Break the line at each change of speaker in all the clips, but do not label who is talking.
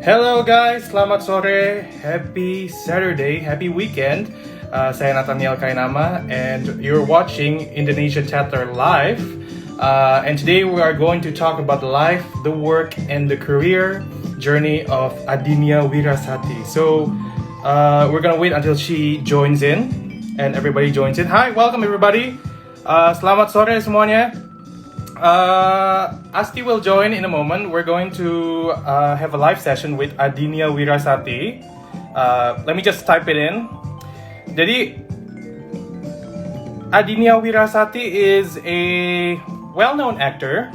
Hello guys, selamat sore, happy Saturday, happy weekend. Saya Nathaniel Kainama and you're watching Indonesia Chatter Live. And today we are going to talk about the life, the work, and the career journey of Adinia Wirasati. So we're gonna wait until she joins in and everybody joins in. Hi, welcome everybody. Selamat sore semuanya. Asti will join in a moment. We're going to have a live session with Adinia Wirasati. Let me just type it in. Jadi, Adinia Wirasati is a well-known actor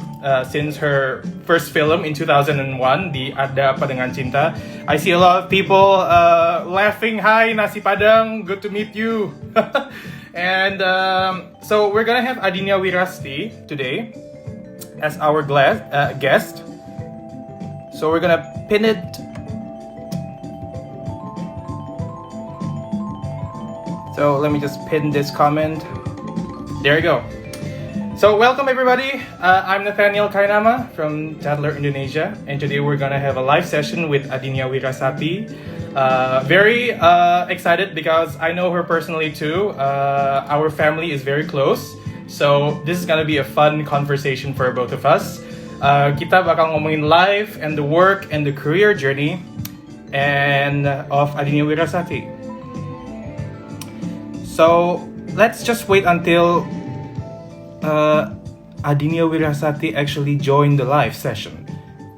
since her first film in 2001, di Ada Apa Dengan Cinta. I see a lot of people laughing. Hi, Nasi Padang. Good to meet you. And so we're gonna have Adinia Wirasati today as our guest. So we're gonna pin it. So let me just pin this comment. There you go. So welcome everybody. I'm Nathaniel Kainama from Tatler Indonesia, and today we're gonna have a live session with Adinia Wirasati. Very excited because I know her personally too. Our family is very close. So this is gonna be a fun conversation for both of us. Kita bakal ngomongin life and the work and the career journey and of Adinia Wirasati. So let's just wait until Adinia Wirasati actually joined the live session,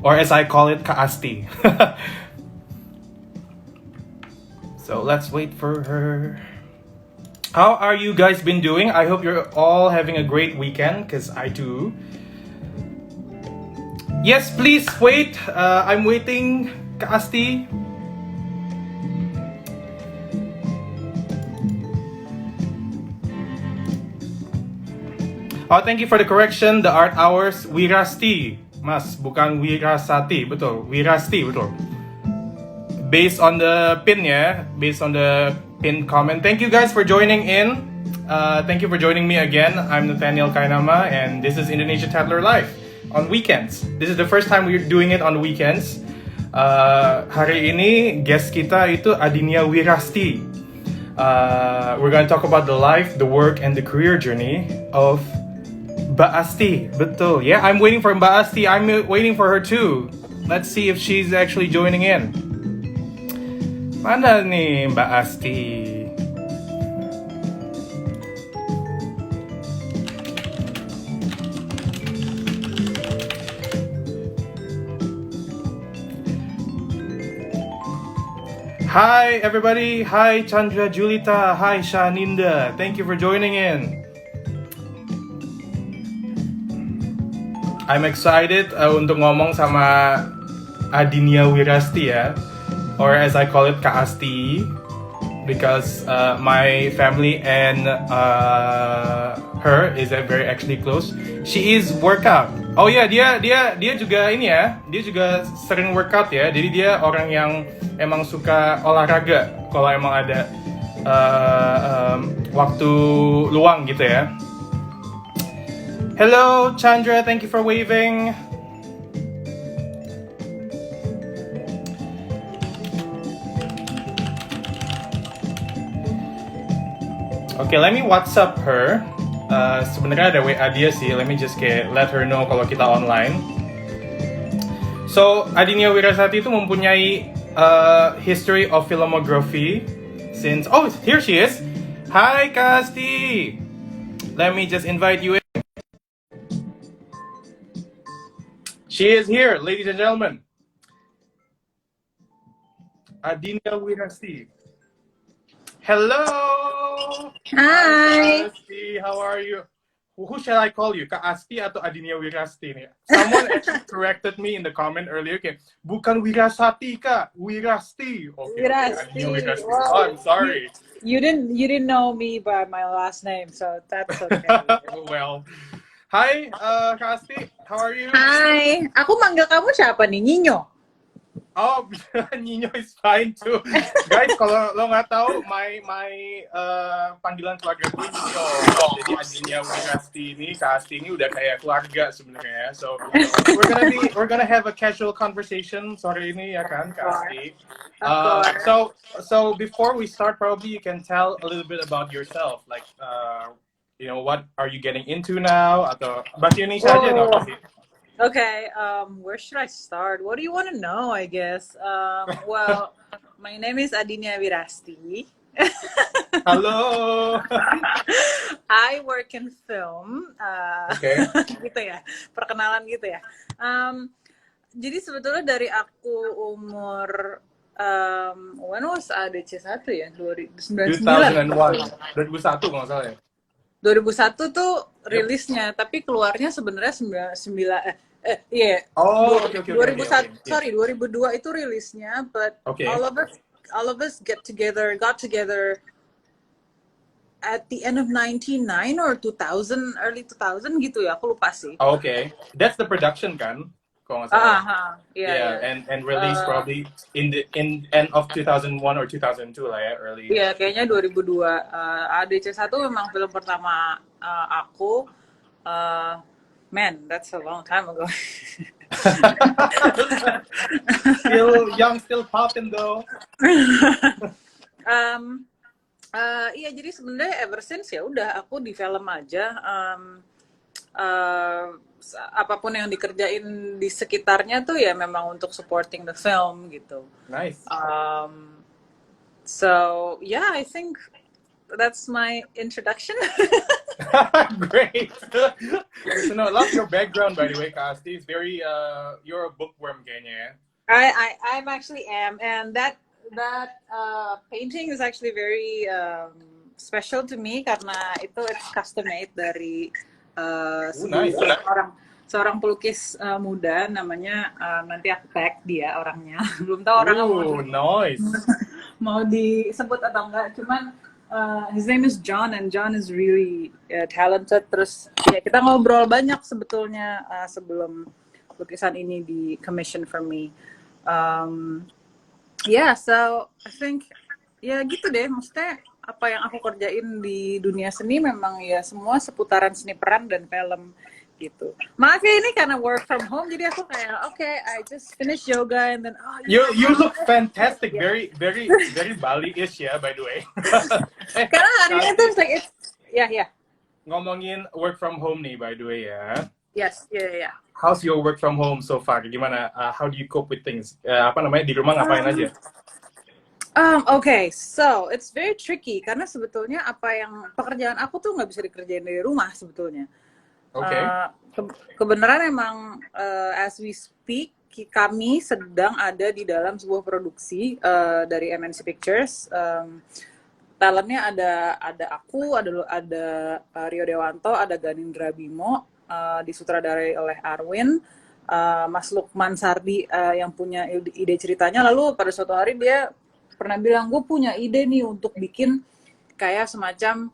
or as I call it, Kak Asti. So let's wait for her. How are you guys been doing? I hope you're all having a great weekend, because I do. Yes, please wait. I'm waiting, Kak Asti. Oh, thank you for the correction. The art hours, Wirasti. Mas, bukan Wirasati. Betul, Wirasti, betul. Based on the pin, yeah? Based on the pin comment. Thank you guys for joining in. Thank you for joining me again. I'm Nathaniel Kainama and this is Indonesia Tatler Live on weekends. This is the first time we're doing it on weekends. Hari ini guest kita itu Adinia Wirasti. We're gonna talk about the life, the work, and the career journey of Mbak Asti. Betul. Yeah, I'm waiting for Mbak Asti. I'm waiting for her too. Let's see if she's actually joining in. Mana nih Mbak Asti? Hi everybody. Hi Chandra Julita. Hi Shaninda. Thank you for joining in. I'm excited untuk ngomong sama Adinia Wirasti ya. Or as I call it, Kak Asti, because my family and her is very actually close. She is workout. Oh ya, dia juga ini ya. Dia juga sering workout ya. Jadi dia orang yang emang suka olahraga. Kalau emang ada waktu luang gitu ya. Hello Chandra, thank you for waving. Okay, let me WhatsApp her. Sebenarnya ada WA dia sih. Let me just let her know kalau kita online. So, Adinia Wirasati itu mempunyai history of filmography since... Oh, here she is. Hi, Kasti. Let me just invite you in. She is here, ladies and gentlemen. Adinia Wirasati. Hello.
Hi.
Asti, how are you? Who shall I call you? Kak Asti atau Adinia Wirasti nih? Someone actually corrected me in the comment earlier. Okay, bukan Wirasati Kak, Wirasti. Okay,
Wirasti.
Adinia Wirasti.
Well,
Oh, I'm sorry.
You didn't know me by my last name, so that's okay.
Well, hi Kak Asti, how are you?
Hi. Aku manggil kamu siapa nih? Nyinyo.
Oh, Nino is fine too. Guys, kalau lo nggak tahu, panggilan keluarga gue Nino. Jadi adiknya Wirasti ini, Kak Asti ini udah kayak keluarga sebenarnya. So we're gonna have a casual conversation sore ini ya kan, Kak Asti.
Of course.
So before we start, probably you can tell a little bit about yourself, like what are you getting into now? Atau bahasa Indonesia aja nggak apa sih?
Okay, where should I start? What do you want to know, I guess? Well, my name is Adinia Wirasti.
Halo.
I work in film.
Okay.
Gitu ya, perkenalan gitu ya. Jadi sebetulnya dari aku umur when was ADC 1 ya? 2001
2001 kalau nggak salah ya.
2001 tuh rilisnya, tapi keluarnya sebenarnya 99
Oh, oke.
2001 sorry 2002 itu rilisnya, but
Okay.
all of us got together at the end of 99 or 2000, early 2000 gitu ya, aku lupa sih.
Oh, okay. That's the production kan? Kalau nggak salah.
Yeah.
And released probably in end of 2001 or 2002 lah ya, early.
Iya, kayaknya 2002. ADC 1 memang film pertama aku. Man, that's a long time ago.
Still young, still popping though.
Iya, jadi sebenarnya ever since ya udah aku di film aja. Apapun yang dikerjain di sekitarnya tuh ya memang untuk supporting the film gitu.
Nice.
So yeah, I think that's my introduction.
Great. So no, I love your background by the way, Kasti. It's very you're a bookworm kayaknya ya.
I'm actually am, and that painting is actually very special to me karena it's custom made dari
Nice.
seorang pelukis muda, namanya nanti aku tag dia orangnya. Belum tahu orangnya
nice.
mau disebut atau enggak, cuman his name is John, and John is really talented. Terus ya kita ngobrol banyak sebetulnya sebelum lukisan ini di commission for me. So I think ya gitu deh, maksudnya apa yang aku kerjain di dunia seni memang ya semua seputaran seni peran dan film gitu. Maaf ya, ini karena work from home, jadi aku kayak I just finish yoga and then
you look fantastic, very Bali-ish ya, by the way.
Karena hari ini tuh like yeah.
Ngomongin work from home nih, by the way ya.
Yes, yeah.
How's your work from home so far? Gimana? How do you cope with things? Di rumah ngapain aja?
Okay, so it's very tricky karena sebetulnya pekerjaan aku tuh nggak bisa dikerjain dari rumah sebetulnya.
Okay.
Kebenaran emang as we speak kami sedang ada di dalam sebuah produksi dari MNC Pictures. Talentnya ada aku, ada Rio Dewanto, ada Ganindra Bimo, disutradarai oleh Arwin, Mas Lukman Sardi yang punya ide ceritanya. Lalu pada suatu hari dia pernah bilang, gue punya ide nih untuk bikin kayak semacam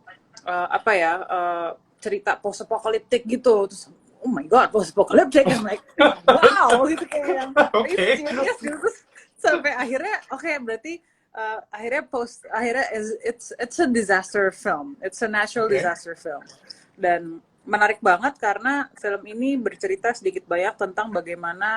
cerita post apocalyptic gitu. Terus oh my god, post apocalyptic, I'm like wow gitu kayak yang serius gitu. Terus sampai akhirnya berarti akhirnya it's a disaster film, it's a natural disaster film, dan menarik banget karena film ini bercerita sedikit banyak tentang bagaimana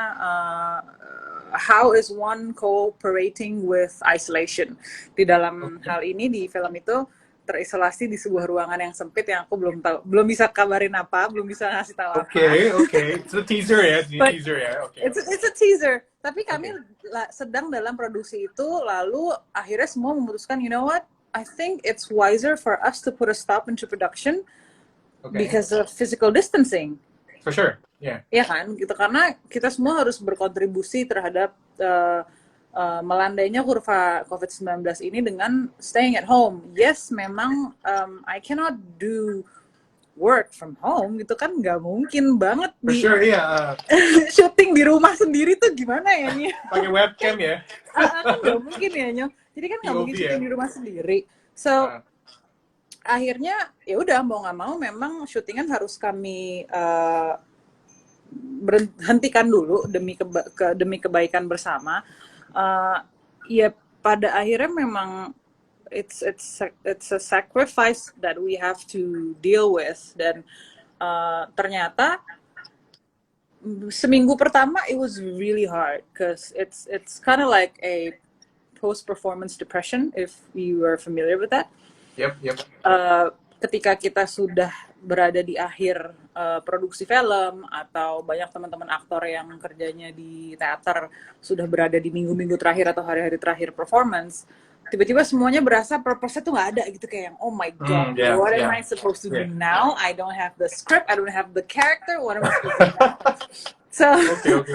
how is one cooperating with isolation. Di dalam hal ini di film itu terisolasi di sebuah ruangan yang sempit yang aku belum bisa kabarin apa, belum bisa ngasih tahu apa.
Okay. It's a teaser ya, Okay.
It's a teaser. Tapi kami sedang dalam produksi itu, lalu akhirnya semua memutuskan, you know what? I think it's wiser for us to put a stop into production because of physical distancing.
For sure, yeah.
Iya kan, gitu, karena kita semua harus berkontribusi terhadap melandainya kurva COVID-19 ini dengan staying at home. Yes, memang I cannot do work from home gitu kan, nggak mungkin banget.
For sure, yeah.
Syuting di rumah sendiri tuh gimana ya Nyo?
Pakai webcam ya?
Kan nggak mungkin ya Nyo. Jadi kan nggak mungkin syuting di rumah sendiri. So akhirnya ya udah mau nggak mau memang syutingan harus kami hentikan dulu demi kebaikan bersama. Ya pada akhirnya memang it's a sacrifice that we have to deal with, dan ternyata seminggu pertama it was really hard because it's kind of like a post performance depression, if you are familiar with that.
Yep.
Ketika kita sudah berada di akhir produksi film, atau banyak teman-teman aktor yang kerjanya di teater sudah berada di minggu-minggu terakhir atau hari-hari terakhir performance, tiba-tiba semuanya berasa purpose-nya tuh nggak ada gitu, kayak yang, oh my god, what am I supposed to do now? I don't have the script, I don't have the character, what am I supposed to do? So,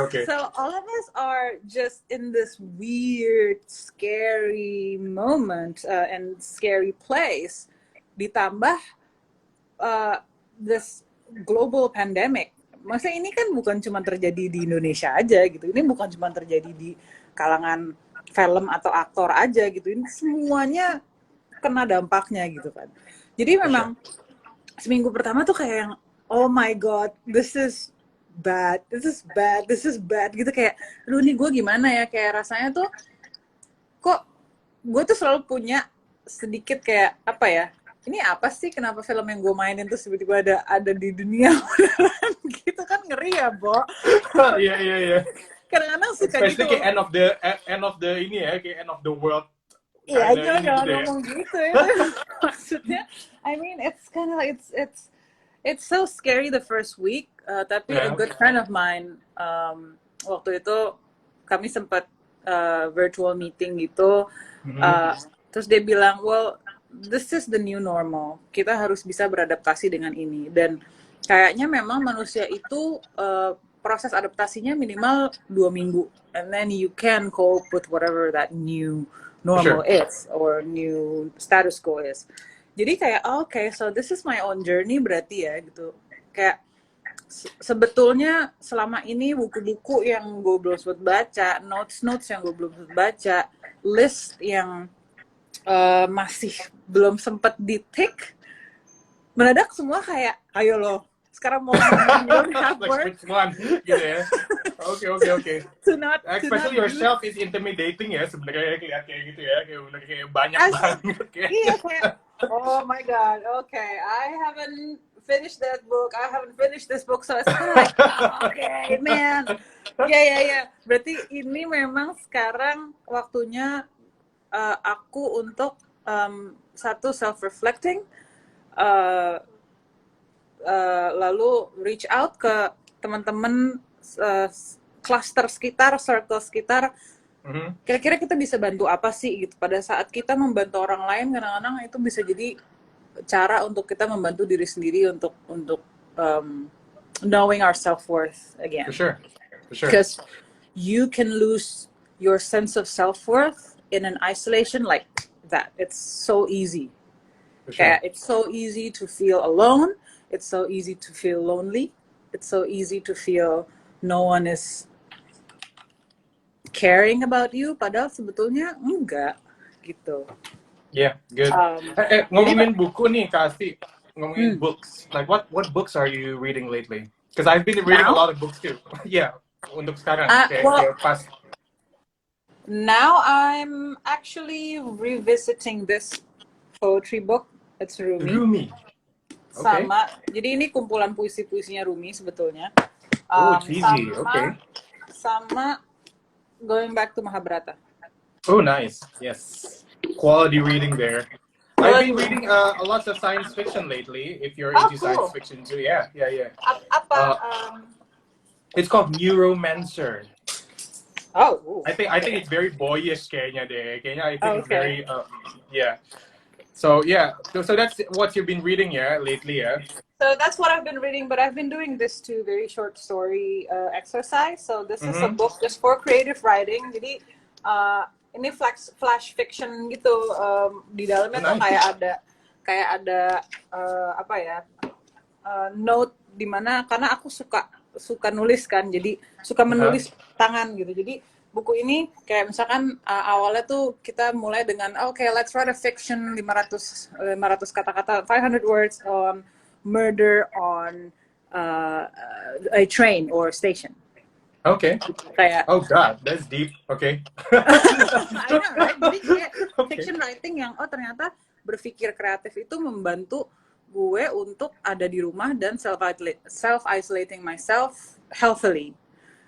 Okay.
So all of us are just in this weird, scary moment and scary place. Ditambah this global pandemic. Maksudnya ini kan bukan cuma terjadi di Indonesia aja gitu. Ini bukan cuma terjadi di kalangan film atau aktor aja gitu. Ini semuanya kena dampaknya gitu kan. Jadi memang seminggu pertama tuh kayak yang, oh my god, this is bad gitu, kayak aduh nih gue gimana ya, kayak rasanya tuh kok gue tuh selalu punya sedikit kayak apa ya, ini apa sih, kenapa film yang gue mainin tuh tiba-tiba ada di dunia beneran gitu kan, ngeri ya Bo.
Iya.
Kadang-kadang suka
especially
gitu,
kayak end of the ini ya, kayak end of the world.
iya jangan ngomong gitu ya. Maksudnya I mean it's kind of like it's so scary the first week, tapi a good friend of mine waktu itu kami sempat virtual meeting gitu, terus dia bilang, well this is the new normal, kita harus bisa beradaptasi dengan ini, dan kayaknya memang manusia itu proses adaptasinya minimal 2 minggu, and then you can cope with whatever that new normal is or new status quo is. Jadi kayak okay, so this is my own journey berarti ya gitu. Kayak sebetulnya selama ini buku-buku yang gue belum sempat baca, notes yang gue belum sempat baca, list yang masih belum sempat di-tick, mendadak semua kayak ayo loh, sekarang mau have work.
Which one? Gitu ya. Okay. Especially yourself is intimidating ya sebenarnya, kayak gitu ya, kayak banyak banget.
Iya kayak oh my god, okay, I haven't finished that book, I haven't finished this book, so it's kind of like okay man, ya. Berarti ini memang sekarang waktunya aku untuk satu self-reflecting, lalu reach out ke teman-teman cluster sekitar, circle sekitar. Kira-kira kita bisa bantu apa sih gitu. Pada saat kita membantu orang lain, kadang-kadang itu bisa jadi cara untuk kita membantu diri sendiri untuk knowing our self-worth again. For sure. Because you can lose your sense of self-worth in an isolation like that. It's so easy. Kayak it's so easy to feel alone. It's so easy to feel lonely. It's so easy to feel no one is caring about you, padahal sebetulnya enggak gitu.
Yeah, good. Ngomongin buku nih, Kasih. Ngomongin books. Like what books are you reading lately? Because I've been reading a lot of books too. Yeah, untuk sekarang kayak pas.
Now I'm actually revisiting this poetry book. It's Rumi. Sama, jadi ini kumpulan puisi-puisinya Rumi sebetulnya.
Cheesy. Okay.
Sama going back to Mahabharata.
Oh, nice. Yes. Quality reading there. I've been reading a lot of science fiction lately, if you're into science fiction too. Yeah.
Apa?
It's called Neuromancer.
Oh.
I think it's very boyish kayaknya deh. I think it's very yeah. So that's what you've been reading lately, yeah?
So that's what I've been reading, but I've been doing this too, very short story exercise. So this is a book just for creative writing. Jadi ini flash fiction gitu. Di dalamnya tuh kayak ada apa ya, note di mana, karena aku suka nulis kan, jadi suka menulis tangan gitu. Jadi buku ini kayak misalkan awalnya tuh kita mulai dengan let's write a fiction 500 kata-kata, 500 words on murder, on a train or station.
Okay.
Kayak
Oh God, that's deep. Okay.
I know, right? Jadi kayak
Okay.
fiction writing yang ternyata berpikir kreatif itu membantu gue untuk ada di rumah dan self isolating myself healthily.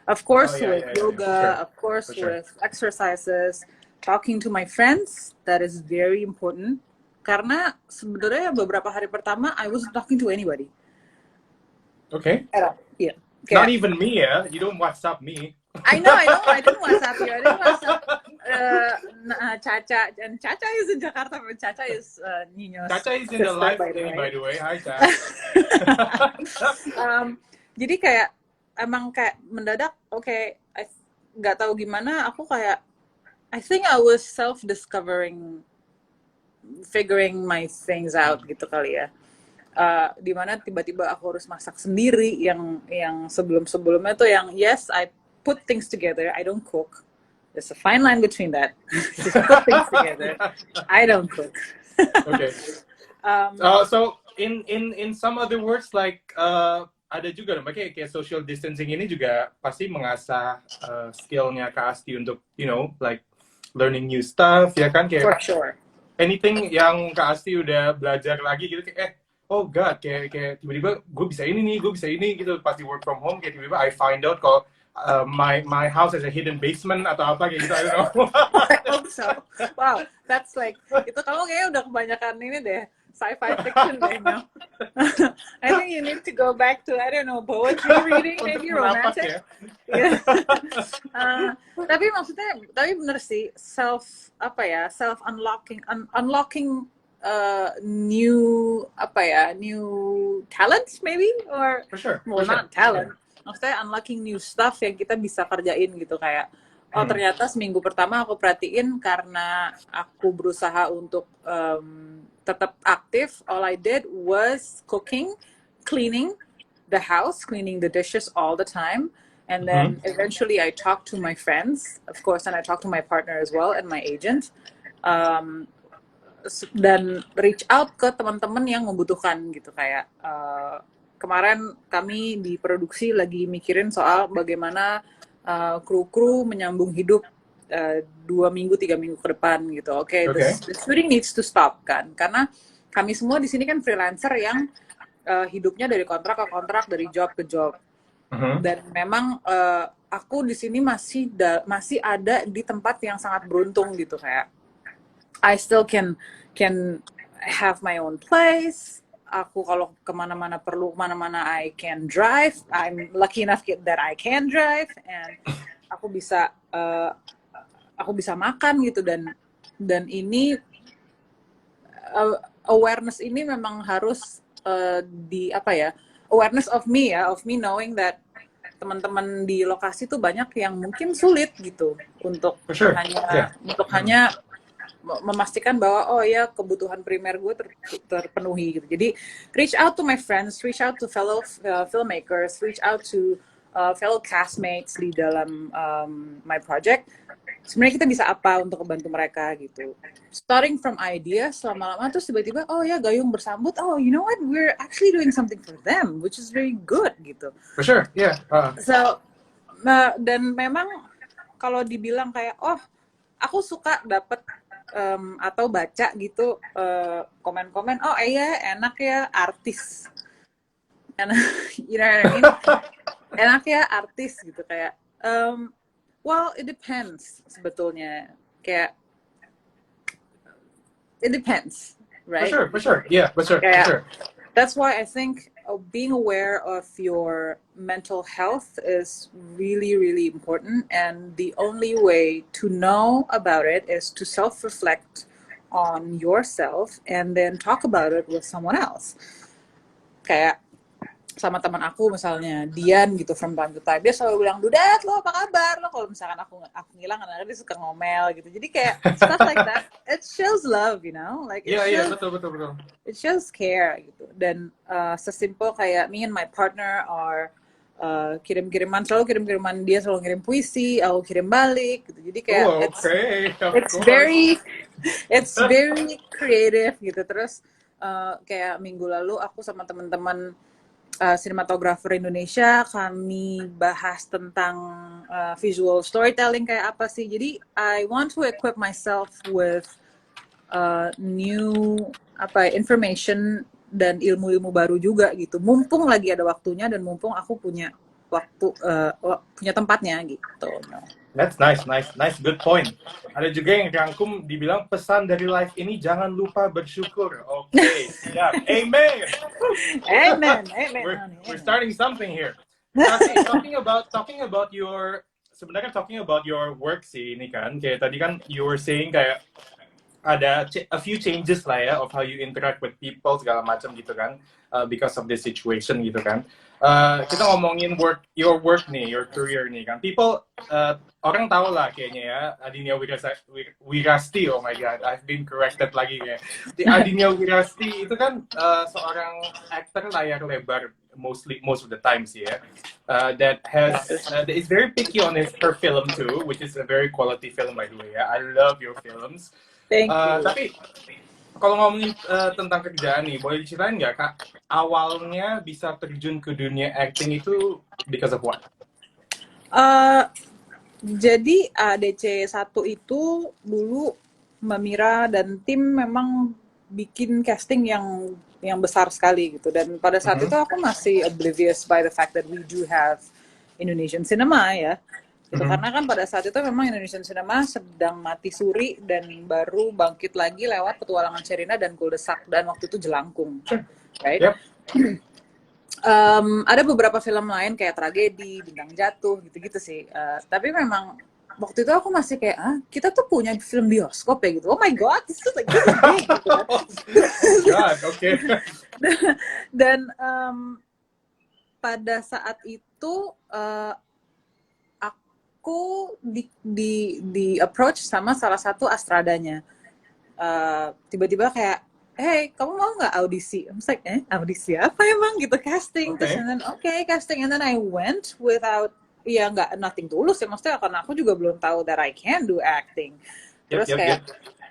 Of course,
Oh, yeah,
with
yeah, yeah,
yoga,
for sure.
of course,
For sure.
with exercises, talking to my friends, that is very important. Karena sebenarnya beberapa hari pertama, I wasn't talking to anybody.
Okay.
At all. Yeah.
Not
Kayak,
even me, yeah. You don't WhatsApp me.
I know, I didn't WhatsApp you. I didn't WhatsApp Caca. And Caca is in Jakarta, but Caca is Nino's
Caca is in the
sister,
live
by the
with me,
way.
by the way. Hi, Caca.
Jadi kayak emang kayak mendadak, okay, nggak tahu gimana, aku kayak I think I was self-discovering, figuring my things out gitu kali ya. Dimana tiba-tiba aku harus masak sendiri yang sebelum-sebelumnya tuh yang yes I put things together, I don't cook. There's a fine line between that. Just put things together. I don't cook.
Okay. So in some other words like ada juga dong, kayak social distancing ini juga pasti mengasah skillnya Kak Asti untuk like learning new stuff ya kan, kayak
For sure.
anything yang Kak Asti udah belajar lagi gitu kayak oh God, kayak tiba-tiba gue bisa ini gitu pas di work from home, kayak tiba-tiba I find out kalau my house has a hidden basement atau apa kayak gitu, I don't know.
I hope so. Wow, that's like itu kamu kayaknya udah kebanyakan ini deh, sci-fi fiction deh, no? I think you need to go back to I don't know poetry reading, maybe romantic.
Ya?
Yeah. Tapi maksudnya, tapi bener sih self unlocking new new talents maybe, or
For sure.
well, not talent, maksudnya unlocking new stuff yang kita bisa kerjain gitu, kayak ternyata seminggu pertama aku perhatiin karena aku berusaha untuk tetap aktif, all I did was cooking, cleaning the house, cleaning the dishes all the time. And then eventually I talked to my friends, of course, and I talked to my partner as well and my agent. Dan reach out ke teman-teman yang membutuhkan gitu, kayak kemarin kami di produksi lagi mikirin soal bagaimana kru menyambung hidup 2 minggu 3 minggu ke depan gitu. Okay. The shooting needs to stop kan, karena kami semua di sini kan freelancer yang hidupnya dari kontrak ke kontrak, dari job ke job. Dan memang aku di sini masih ada di tempat yang sangat beruntung gitu, kayak I still can have my own place. Aku kalau kemana-mana I can drive. I'm lucky enough that I can drive, and aku bisa makan gitu, dan ini awareness ini memang harus awareness of me knowing that teman-teman di lokasi tuh banyak yang mungkin sulit gitu untuk hanya memastikan bahwa oh ya kebutuhan primer gue terpenuhi gitu. Jadi reach out to my friends, reach out to fellow filmmakers, reach out to fellow castmates di dalam my project. Sebenarnya kita bisa apa untuk membantu mereka gitu. Starting from ideas, lama-lama terus tiba-tiba oh ya gayung bersambut, oh you know what, we're actually doing something for them, which is very good gitu.
For sure, yeah.
So dan memang kalau dibilang kayak oh aku suka dapet atau baca gitu komen-komen oh iya enak ya artis, you know what I mean? Enak ya artis gitu, kayak well, it depends sebetulnya. Kayak it depends, right?
For sure. Yeah, for sure.
That's why I think being aware of your mental health is really, really important. And the only way to know about it is to self-reflect on yourself and then talk about it with someone else. Kayak sama teman aku misalnya Dian gitu, from time to time dia selalu bilang Dudet lo apa kabar lo, kalau misalkan aku ngilang kadang-kadang dia suka ngomel gitu, jadi kayak stuff like that, it shows love, you know, like
betul
it shows care gitu. Dan sesimpel kayak me and my partner are kirim-kiriman dia selalu ngirim puisi, aku kirim balik gitu, jadi kayak it's very creative gitu. Terus kayak minggu lalu aku sama teman-teman sinematografer Indonesia, kami bahas tentang visual storytelling kayak apa sih. Jadi I want to equip myself with new information dan ilmu-ilmu baru juga gitu. Mumpung lagi ada waktunya dan mumpung aku punya waktu punya tempatnya gitu.
That's nice, good point. Ada juga yang rangkum dibilang pesan dari live ini jangan lupa bersyukur. Oke, siap. Amen.
Amen.
We're starting something here. Tapi talking about your sebenarnya talking about your work sih ini kan kayak tadi kan you were saying kayak ada a few changes lah ya of how you interact with people segala macam gitu kan because of this situation gitu kan. Kita ngomongin your work nih, your career nih kan. People orang tahu lah kayaknya ya Adinia Wirasti. Oh my god, I've been corrected lagi kayak. Adinia Wirasti itu kan seorang aktor layar lebar most of the times ya. That is very picky on her film too, which is a very quality film by the way ya. I love your films.
Thank you.
Tapi kalau ngomongin tentang kerjaan nih, boleh diceritain nggak Kak, awalnya bisa terjun ke dunia acting itu because of what?
Jadi ADC 1 itu dulu Mamira dan tim memang bikin casting yang besar sekali gitu. Dan pada saat itu aku masih oblivious by the fact that we do have Indonesian cinema ya. Gitu. Karena kan pada saat itu memang Indonesian cinema sedang mati suri dan baru bangkit lagi lewat Petualangan Sherina dan Kuldesak dan waktu itu Jelangkung, right?
Yep.
Ada beberapa film lain kayak Tragedi, Bintang Jatuh, gitu-gitu sih. Tapi memang waktu itu aku masih kayak, kita tuh punya film bioskop ya gitu. Oh my god, this is like this is big, gitu kan.
God, okay.
Dan pada saat itu aku di approach sama salah satu astradanya. Tiba-tiba kayak, hey, kamu mau nggak audisi? I was like, audisi apa emang gitu, casting.
Okay.
Terus casting, and then I went without, ya nggak nothing tulus ya, maksudnya karena aku juga belum tahu that I can do acting. Terus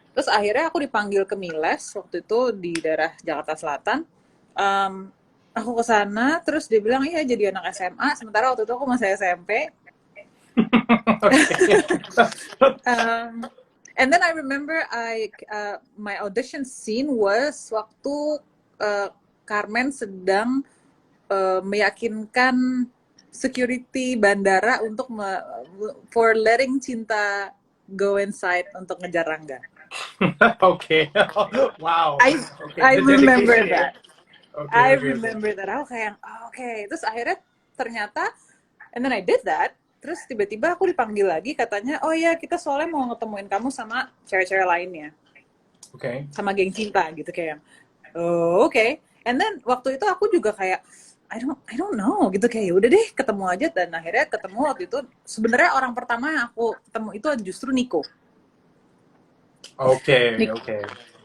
terus akhirnya aku dipanggil ke Miles waktu itu di daerah Jakarta Selatan. Aku ke sana, terus dia bilang, iya jadi anak SMA, sementara waktu itu aku masih SMP. And then I remember my audition scene was waktu Carmen sedang meyakinkan security bandara untuk for letting Cinta go inside untuk ngejar Rangga.
Okay. Wow.
I remember that.
Okay,
I remember that. Aku kayak, okay. Terus akhirnya ternyata, and then I did that. Terus tiba-tiba aku dipanggil lagi, katanya, oh ya kita soalnya mau ngetemuin kamu sama cewek-cewek lainnya.
Okay.
Sama geng Cinta gitu kayak. Oh, okay. And then waktu itu aku juga kayak I don't know gitu kayak udah deh ketemu aja, dan akhirnya ketemu waktu itu. Sebenarnya orang pertama yang aku ketemu itu justru Nico.
Okay.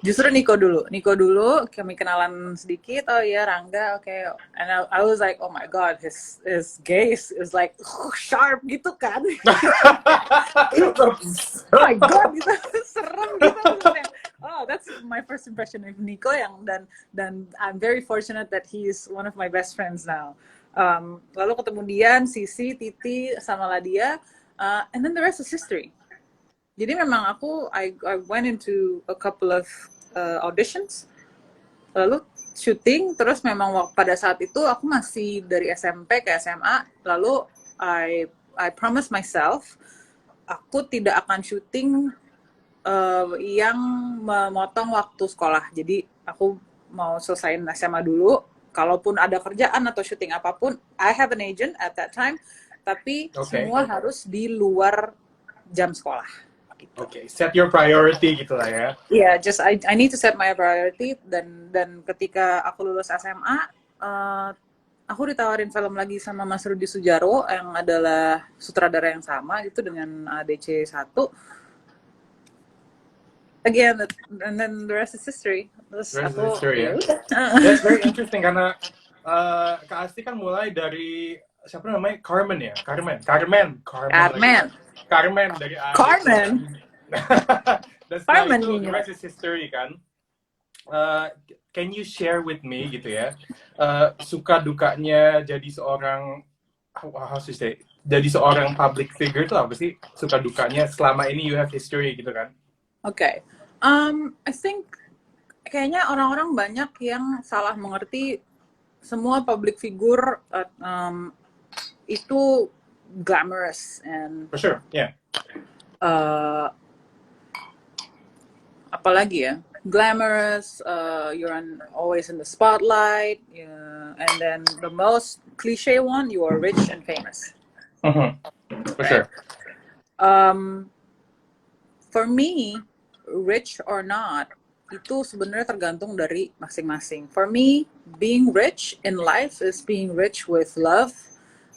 Justru Nico dulu, kami kenalan sedikit. Oh iya, Rangga, oke. And I was like, oh my god, his gaze is like sharp gitu kan. Oh my god, gitu serem gitu. Oh, that's my first impression of Nico dan I'm very fortunate that he is one of my best friends now. Lalu ketemu Dian, Sisi, Titi, sama Ladia, and then the rest is history. Jadi memang I went into a couple of auditions, lalu syuting, terus memang pada saat itu aku masih dari SMP ke SMA, lalu I promise myself aku tidak akan syuting yang memotong waktu sekolah. Jadi aku mau selesaiin SMA dulu, kalaupun ada kerjaan atau syuting apapun, I have an agent at that time, tapi semua harus di luar jam sekolah.
Okay, set your priority gitu lah ya.
Yeah, just I need to set my priority, dan ketika aku lulus SMA, aku ditawarin film lagi sama Mas Rudi Sudjaro yang adalah sutradara yang sama itu dengan ADC 1. Again, and then the rest is history. Terus
history ya. That's very interesting karena Kak Asti kan mulai dari siapa namanya, Carmen dari
Carmen.
Dan setelah itu the rest is history kan. can you share with me gitu ya, suka dukanya jadi seorang, how to say, jadi seorang public figure itu apa sih, suka dukanya selama ini you have history gitu kan?
Okay. I think kayaknya orang-orang banyak yang salah mengerti semua public figure itu glamorous and
For sure, yeah.
Apalagi ya, glamorous, always in the spotlight, and then the most cliche one, you are rich and famous.
For sure.
For me, rich or not, itu sebenarnya tergantung dari masing-masing. For me, being rich in life is being rich with love,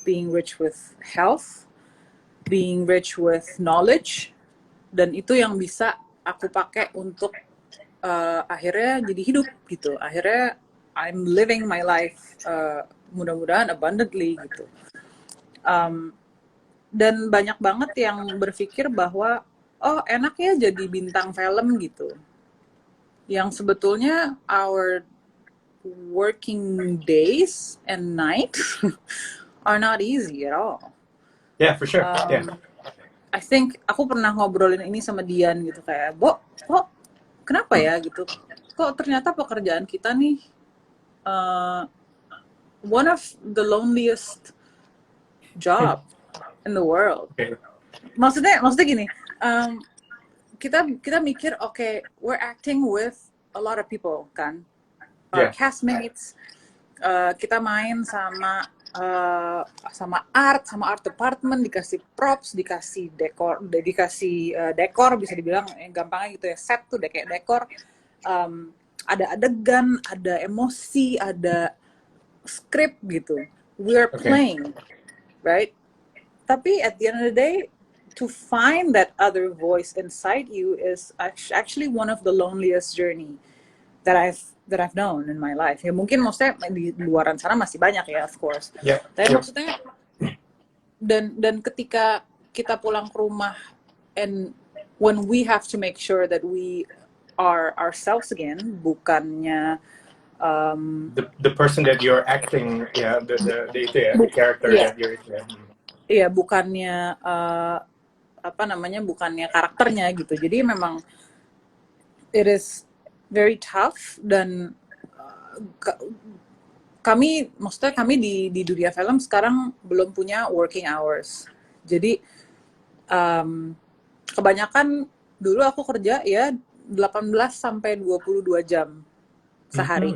being rich with health, being rich with knowledge, dan itu yang bisa aku pakai untuk akhirnya jadi hidup gitu. Akhirnya I'm living my life mudah-mudahan abundantly gitu. Dan banyak banget yang berpikir bahwa oh enak ya jadi bintang film gitu. Yang sebetulnya our working days and night are not easy at all.
Yeah, for sure. Yeah.
I think aku pernah ngobrolin ini sama Dian gitu kayak, Bo, kok kenapa ya gitu? Kok ternyata pekerjaan kita nih one of the loneliest job in the world.
Okay.
Maksudnya gini, kita mikir okay, we're acting with a lot of people kan,
Yeah.
castmates, kita main sama art department, dikasih props, dikasih dekor bisa dibilang gampangnya gitu ya, set tuh kayak dekor, ada adegan, ada emosi, ada script gitu, we're playing, right? Tapi at the end of the day, to find that other voice inside you is actually one of the loneliest journey that I've known in my life. Ya mungkin maksudnya di luaran sana masih banyak ya, of course.
Yeah.
Tapi maksudnya dan ketika kita pulang ke rumah and when we have to make sure that we are ourselves again, bukannya
the person that you're acting, yeah, the the character that you're.
Iya, bukannya bukannya karakternya gitu. Jadi memang it is very tough dan kami di dunia film sekarang belum punya working hours. Jadi kebanyakan dulu aku kerja ya 18 sampai 22 jam sehari.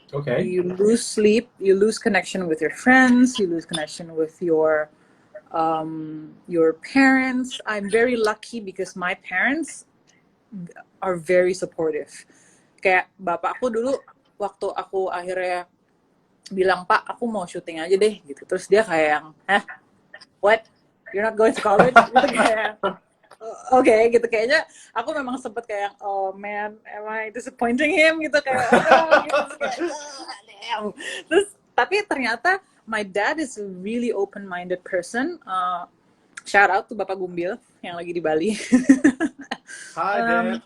Okay.
You lose sleep, you lose connection with your friends, you lose connection with your parents. I'm very lucky because my parents are very supportive. Kayak bapakku dulu waktu aku akhirnya bilang, Pak, aku mau syuting aja deh gitu. Terus dia kayak, what? You're not going to college? Gitu kayak, okay, gitu kayaknya. Aku memang sempet kayak, oh man, am I disappointing him? Gitu kayak, gitu kayak, damn. Terus tapi ternyata my dad is a really open-minded person. Shout out to Bapak Gumbil yang lagi di Bali.
Hi, Dad.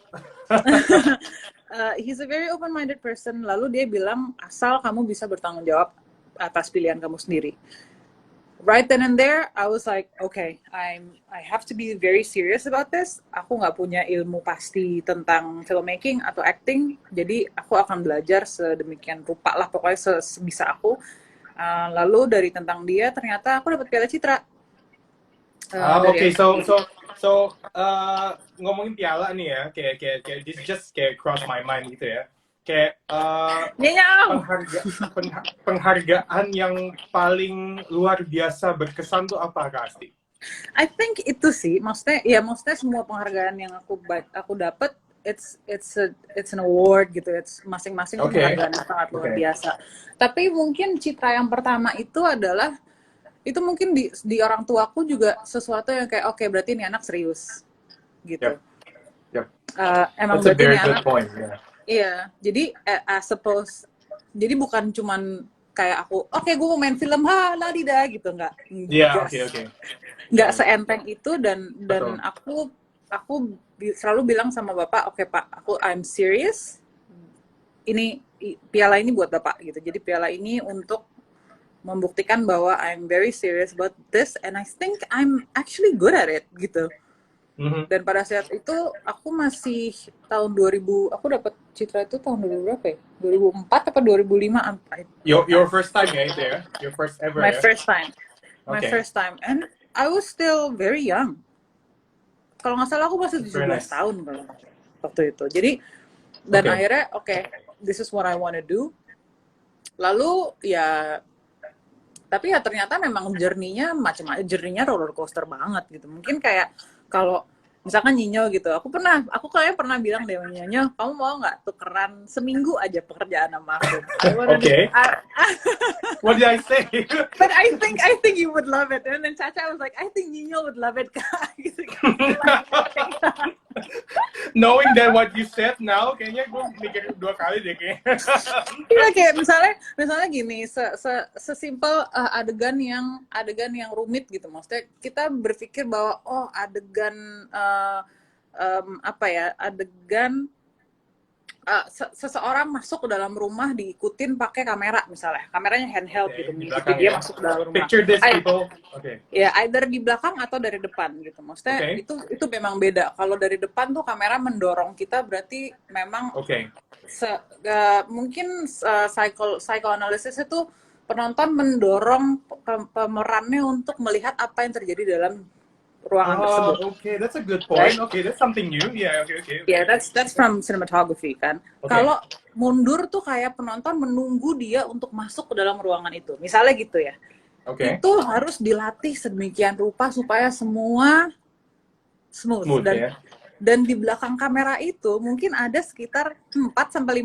He's a very open-minded person. Lalu dia bilang, asal kamu bisa bertanggung jawab atas pilihan kamu sendiri. Right then and there, I was like, okay, I have to be very serious about this. Aku nggak punya ilmu pasti tentang filmmaking atau acting, jadi aku akan belajar sedemikian rupa lah, pokoknya sebisa aku. Lalu dari tentang dia ternyata aku dapat Piala Citra.
Okay, so ngomongin piala nih ya, kayak this just kayak cross my mind gitu ya. Kayak penghargaan yang paling luar biasa berkesan tuh apa, Kak Asti?
I think itu sih, maksudnya semua penghargaan yang aku dapat it's an award gitu, it's masing-masing penghargaan sangat luar biasa. Tapi mungkin citra yang pertama itu adalah itu mungkin di orang tuaku juga sesuatu yang kayak oke, berarti ini anak serius gitu.
Yep.
Emang
that's a very
ini
good
anak,
point. Yeah.
Iya, jadi I suppose jadi bukan cuman kayak aku oke, gue mau main film ladida gitu, nggak.
Iya, oke.
Nggak seenteng itu dan aku selalu bilang sama bapak, oke Pak, I'm serious. Ini piala ini buat Bapak gitu. Jadi piala ini untuk membuktikan bahwa I'm very serious about this and I think I'm actually good at it gitu. Dan pada saat itu aku masih tahun 2000, aku dapat Citra itu tahun 2000 berapa ya? 2004 apa 2005?
Your first time ya itu ya? Your first ever
My
ya?
first time. My
Okay.
first time. And I was still very young. Kalau nggak salah aku masih 17
Very nice.
tahun kalau waktu itu. Jadi dan
Okay.
akhirnya this is what I wanna do. Lalu ya tapi ya ternyata memang journey-nya macam-macam, journey-nya roller coaster banget gitu. Mungkin kayak kalau misalkan Nyinyo gitu, aku kayaknya pernah bilang deh Nyinyo, kamu mau nggak tukeran seminggu aja pekerjaan sama aku?
Okay. What did I say?
But I think you would love it. And then Caca was like, I think Nyinyo would love it, Kak. Gitu.
Knowing that what you said now, kayaknya gue mikir 2 kali deh kayaknya.
Iya kayak misalnya gini, sesimpel adegan yang rumit gitu, maksudnya kita berpikir bahwa adegan adegan seseorang masuk ke dalam rumah diikutin pakai kamera misalnya, kameranya handheld gitu, mengikuti dia masuk ke dalam rumah.
Picture this people. Okay.
Ya, either di belakang atau dari depan gitu. Maksudnya itu memang beda. Kalau dari depan tuh kamera mendorong kita, berarti memang mungkin psychoanalysis itu penonton mendorong pemerannya untuk melihat apa yang terjadi dalam ruangan tersebut.
Okay, that's a good point. Right? Okay, that's something new. Yeah, okay.
Yeah, that's from cinematography kan. Kalau mundur tuh kayak penonton menunggu dia untuk masuk ke dalam ruangan itu. Misalnya gitu ya. Itu harus dilatih sedemikian rupa supaya semua smooth dan di belakang kamera itu mungkin ada sekitar 4-5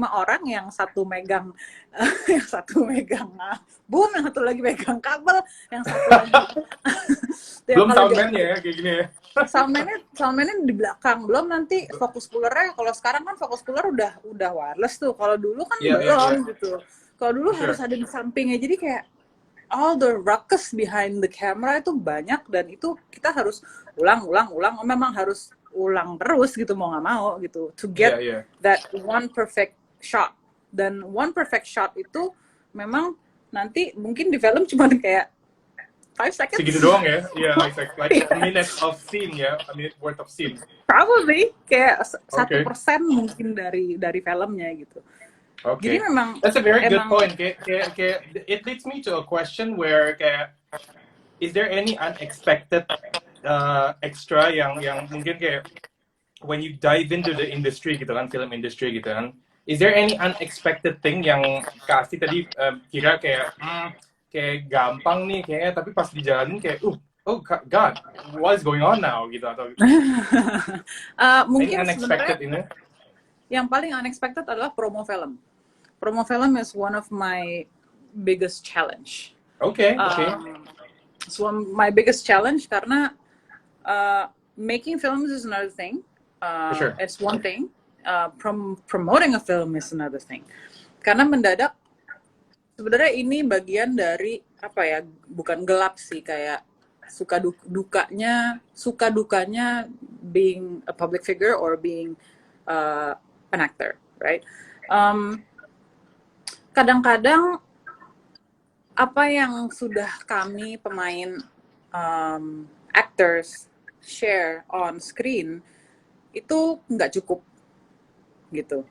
orang, yang satu megang boom, yang satu lagi megang kabel, yang satu lagi
belum soundman-nya ya kayak gini ya.
Soundman-nya di belakang, belum nanti fokus pullernya. Kalau sekarang kan fokus puller udah wireless tuh. Kalau dulu kan belum gitu. Kalau dulu harus ada di sampingnya. Jadi kayak all the ruckus behind the camera itu banyak, dan itu kita harus ulang. Memang harus ulang terus gitu, mau nggak mau gitu, to get that one perfect shot. Dan one perfect shot itu memang nanti mungkin di film cuma kayak 5 seconds.
Segitu doang ya? Yeah, like a minute of scene ya, a minute worth of scene.
Probably kayak 1% mungkin dari filmnya gitu.
Okay.
Jadi memang
that's a very good point. Kayak, it leads me to a question where kayak, is there any unexpected extra yang mungkin kayak when you dive into the industry gitu kan, film industry gitu kan, is there any unexpected thing yang kasih tadi kira kayak gampang nih kayaknya, tapi pas dijalanin kayak oh God, what is going on now gitu, atau
mungkin
unexpected ini?
Yang paling unexpected adalah promo film. Promo film is one of my biggest challenge.
Okay.
So my biggest challenge karena making films is another thing.
Sure.
It's one thing. Promoting a film is another thing. Karena mendadak sebenarnya ini bagian dari apa ya? Bukan gelap sih, kayak suka dukanya being a public figure or being an actor, right? Kadang-kadang apa yang sudah kami pemain actors share on screen itu nggak cukup gitu.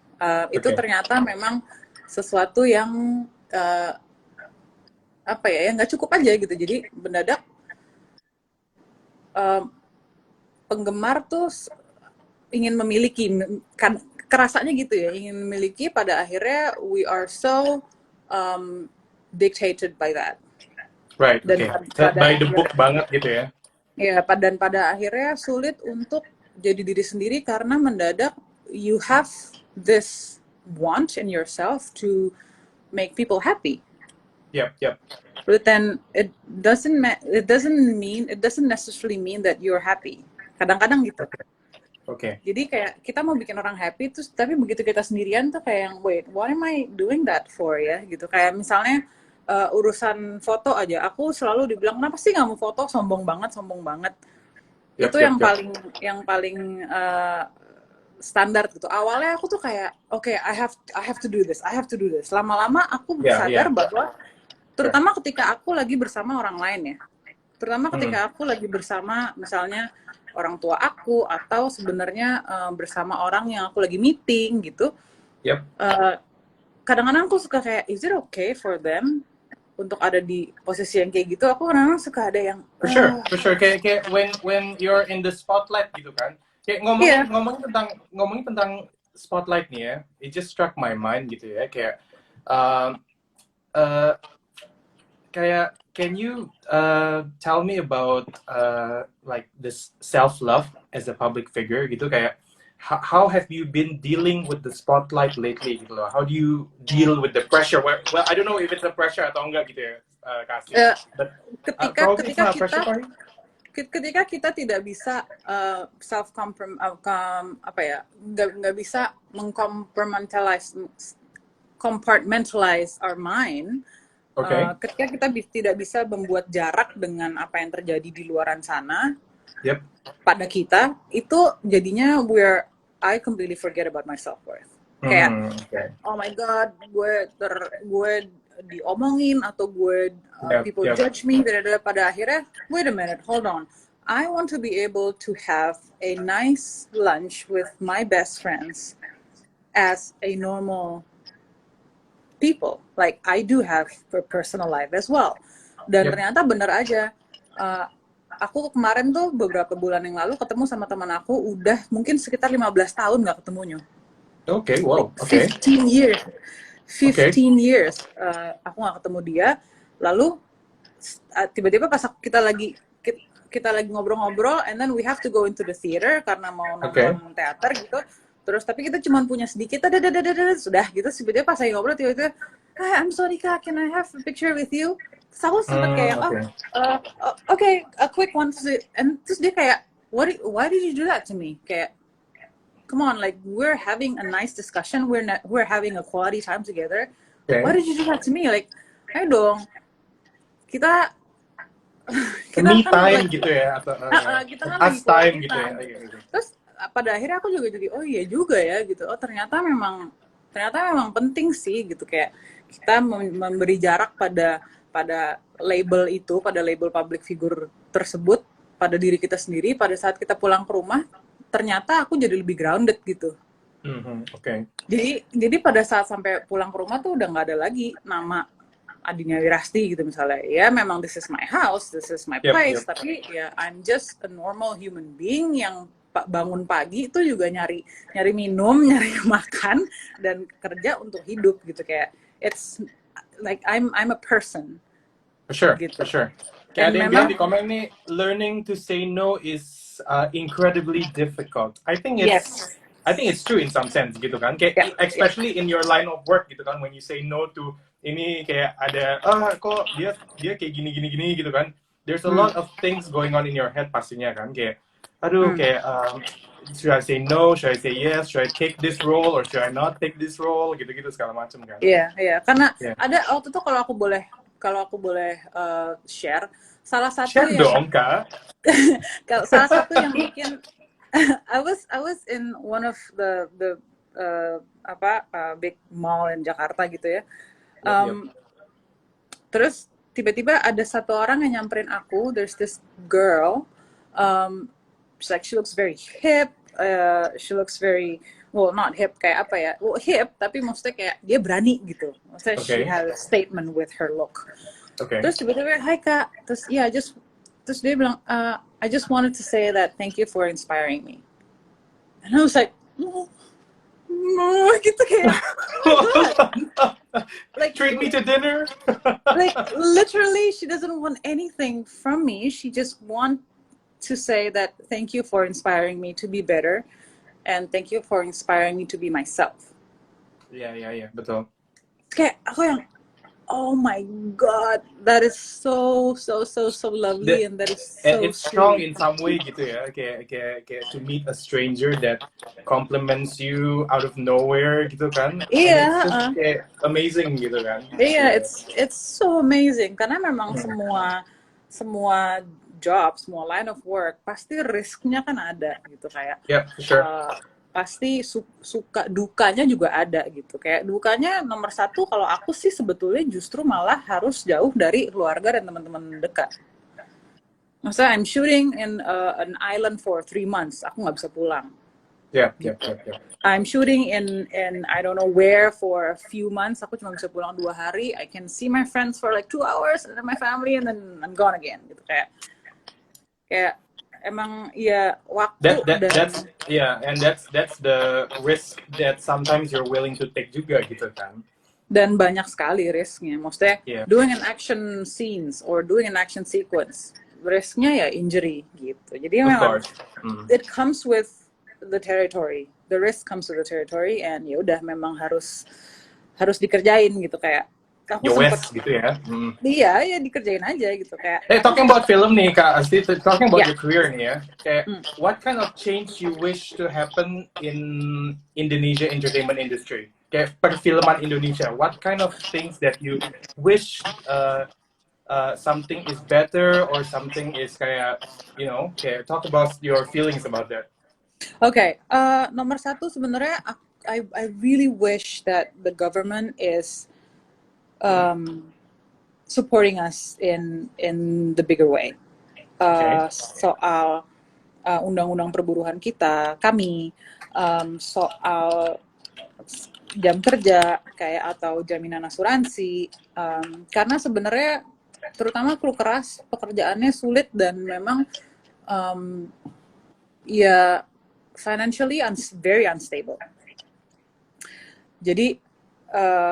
Itu ternyata memang sesuatu yang yang nggak cukup aja gitu. Jadi mendadak penggemar tuh ingin memiliki, kan kerasanya gitu ya, ingin memiliki, pada akhirnya we are so dictated by that.
Right. Dan by the book banget gitu ya.
Ya, dan pada akhirnya sulit untuk jadi diri sendiri karena mendadak you have this want in yourself to make people happy.
Yep.
But then it doesn't necessarily mean that you're happy. Kadang-kadang gitu.
Okay.
Jadi kayak kita mau bikin orang happy, terus tapi begitu kita sendirian tuh kayak yang wait, what am I doing that for ya? Gitu. Kayak misalnya urusan foto aja, aku selalu dibilang kenapa sih nggak mau foto, sombong banget. Itu yang paling standar gitu. Awalnya aku tuh kayak, oke, I have to do this, I have to do this. Lama-lama aku
Yeah,
sadar
yeah.
bahwa,
Sure.
terutama ketika aku lagi bersama orang lain ya, terutama
Hmm.
ketika aku lagi bersama misalnya orang tua aku atau sebenarnya bersama orang yang aku lagi meeting gitu,
Yep.
kadang-kadang aku suka kayak, is it okay for them untuk ada di posisi yang kayak gitu? Aku kadang-kadang suka ada yang
For sure. Kayak when you're in the spotlight gitu kan. Kayak
iya,
ngomongin tentang spotlight nih ya. It just struck my mind gitu ya. Kayak um, uh, kayak can you tell me about like this self love as a public figure gitu, kayak how have you been dealing with the spotlight lately gitu loh? How do you deal with the pressure? Well, I don't know if it's a pressure atau enggak gitu ya, Kasih.
eh,
But
ketika
probably it's
ketika
not a
kita
pressure for you.
ketika kita tidak bisa self apa ya, nggak bisa compartmentalize our mind.
Okay.
Ketika kita tidak bisa membuat jarak dengan apa yang terjadi di luaran sana,
Yep.
pada kita itu jadinya I completely forget about my self-worth. Kayak,
Okay.
oh my god, gue diomongin atau people
Yep.
judge me, pada akhirnya, wait a minute, hold on. I want to be able to have a nice lunch with my best friends as a normal people. Like I do have a personal life as well. Dan
Yep.
ternyata bener aja. Aku kemarin tuh beberapa bulan yang lalu ketemu sama teman aku udah mungkin sekitar 15 tahun nggak ketemunya.
Okay. Wow.
Like
Okay.
15 years. 15
Okay.
years aku nggak ketemu dia. Lalu tiba-tiba pas kita lagi ngobrol-ngobrol, and then we have to go into the theater karena mau nonton teater gitu. Terus tapi kita cuma punya sedikit, sudah gitu. Tiba-tiba pas lagi ngobrol, tiba-tiba, I'm sorry Kak, can I have a picture with you? Terus aku sempet kayak, okay, a quick one. And terus dia kayak, why did you do that to me? Kayak, come on, like we're having a nice discussion, we're having a quality time together.
Okay.
Why did you do that to me? Like, ayo dong, kita
me
kan
time
like,
gitu ya, atau
kita kan
us time gitu ya.
Terus pada akhirnya aku juga jadi, oh iya juga ya gitu. Oh ternyata memang penting sih gitu, kayak kita memberi jarak pada label itu, pada label public figure tersebut pada diri kita sendiri. Pada saat kita pulang ke rumah, ternyata aku jadi lebih grounded gitu.
Okay.
Jadi pada saat sampai pulang ke rumah tuh udah nggak ada lagi nama Adinia Wirasti gitu misalnya. Ya memang this is my house, this is my place, tapi ya I'm just a normal human being yang bangun pagi itu juga nyari minum, nyari makan, dan kerja untuk hidup gitu. Kayak it's like I'm a person.
For sure,
gitu.
for sure. Kayak ada yang bilang di komen nih, learning to say no is incredibly difficult. I think it's true in some sense gitu kan. Kayak especially in your line of work gitu kan, when you say no to ini, kayak ada kok dia kayak gini gitu kan. There's a lot of things going on in your head pastinya kan, kayak aduh kayak should I say no, should I say yes, should I take this role or should I not take this role, gitu-gitu segala macam kan.
Iya, karena ada waktu itu kalau aku boleh share salah satu
share dong Kak.
salah satu yang bikin I was in one of the big mall in Jakarta gitu ya. Terus tiba-tiba ada satu orang yang nyamperin aku. There's this girl, she looks very hip. She looks very, well, not hip kayak apa ya? Well, hip tapi maksudnya kayak dia berani gitu. Maksudnya she has a statement with her look. Terus tiba-tiba, hi Kak. Terus terus dia bilang, I just wanted to say that thank you for inspiring me. And I was like, gitu kayak,
like treat me to dinner.
Like literally, she doesn't want anything from me. She just want to say that thank you for inspiring me to be better, and thank you for inspiring me to be myself.
Iya, betul.
Kayak aku yang, oh my god, that is so lovely, and that is so
and it's strong in some way gitu ya, kayak to meet a stranger that compliments you out of nowhere gitu kan.
Iya,
it's just kayak amazing gitu kan.
Iya, it's so amazing karena memang semua job, semua line of work pasti risknya kan ada gitu, kayak
for sure.
pasti suka dukanya juga ada gitu. Kayak dukanya nomor satu kalau aku sih sebetulnya justru malah harus jauh dari keluarga dan teman-teman dekat. Maksudnya I'm shooting in an island for 3 months, aku nggak bisa pulang.
Yeah.
I'm shooting in I don't know where for a few months, aku cuma bisa pulang 2 hari. I can see my friends for like 2 hours and then my family and then I'm gone again gitu. Kayak emang ya waktu
That's yeah, and that's the risk that sometimes you're willing to take juga gitu kan.
dan banyak sekali risknya. Maksudnya
Yeah.
doing an action scenes or doing an action sequence, risknya ya injury gitu. Jadi
Of
memang
course.
it comes with the territory. The risk comes with the territory, and ya udah memang harus dikerjain gitu. Kayak aku sempet
gitu ya.
ya dikerjain aja gitu kayak.
Talking about film nih Kak Asti, talking about
Yeah.
your career nih ya. Kayak what kind of change you wish to happen in Indonesia entertainment industry? Kayak perfilman Indonesia. What kind of things that you wish something is better or something is kayak, you know, kayak talk about your feelings about that.
Okay, nomor satu sebenarnya I really wish that the government is supporting us in the bigger way. Soal undang-undang perburuhan kami, soal jam kerja kayak atau jaminan asuransi, karena sebenarnya terutama kru keras pekerjaannya sulit dan memang ya financially very unstable. Jadi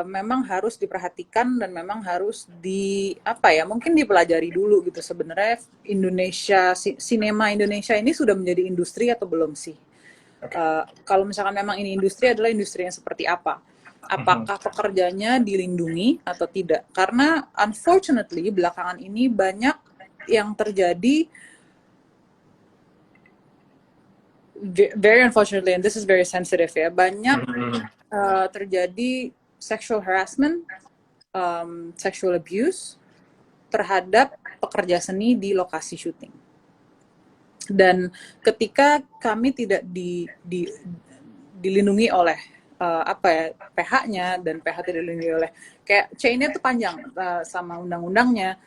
memang harus diperhatikan dan memang harus mungkin dipelajari dulu gitu sebenarnya sinema Indonesia ini sudah menjadi industri atau belum sih? Kalau misalkan memang ini industri adalah industri yang seperti apa? Apakah pekerjanya dilindungi atau tidak? Karena unfortunately belakangan ini banyak yang terjadi, very unfortunately, and this is very sensitive ya, banyak terjadi sexual harassment, sexual abuse terhadap pekerja seni di lokasi syuting. Dan ketika kami tidak dilindungi oleh PH-nya dan PH tidak dilindungi oleh kayak chain-nya itu panjang sama undang-undangnya,